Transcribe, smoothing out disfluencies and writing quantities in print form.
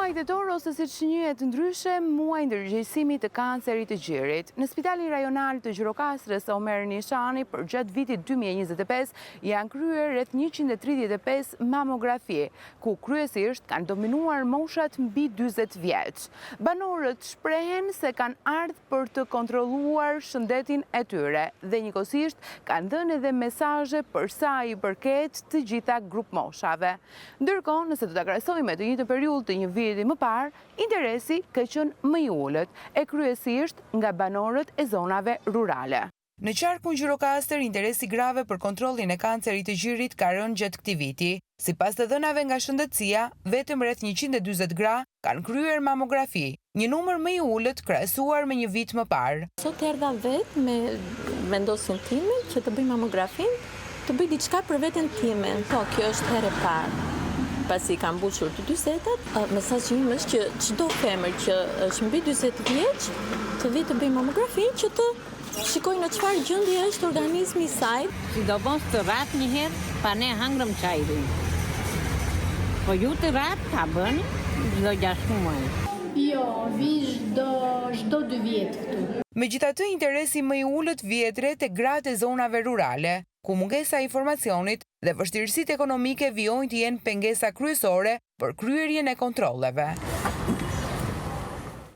Muaji tetor ose siç njihet ndryshe, muaji ndërgjegjësimit të kancerit të gjirit. Në Spitalin Rajonal të Gjirokastrës Omer Nishani përgjatë vitit 2025 janë kryer rreth 135 mamografi, ku kryesisht kanë dominuar moshat mbi 40 vjeç. Banorët shprehen se kanë ardhur për të kontrolluar shëndetin e tyre dhe njëkohësisht kanë dhënë edhe mesazhe për sa i përket të gjitha grup moshave. Ndërkohë, nëse do ta krahasojmë me të njëjtën periudhë të një viti më parë, interesi ka qenë më i ulët, e kryesisht nga banorët e zonave rurale. Në qarkun Gjirokastër, interesi grave për kontrollin e kancerit të gjirit ka rënë gjatë këtij viti. Sipas të dhënave nga shëndetësia, vetëm rreth 140 gra kanë kryer mamografi, një numër më i ulët krahasuar me një vit më parë. Sot erdha vetë me vendosin time që të bëj mamografin, të bëj diçka për veten time. Po, kjo është herë e parë. Pasi kam mbushur të 40-at, mesazhi im është që çdo femër që është mbi 40 vjeç të vi të bëj mamografin që të shikoj në çfarë gjendje është organizmi i saj. Sidomos të ratë një herë, pa ne hangrëm çajin. Po ju të ratë ta bëni çdo 6 muaj. Jo, vi çdo 2 vjet këtu. Megjithatë, interesi më i ulët vjetre te gratë e zonave rurale, ku mungesa e informacionit dhe vështirësitë ekonomike vijojnë të jenë pengesa kryesore për kryerjen e kontrolleve.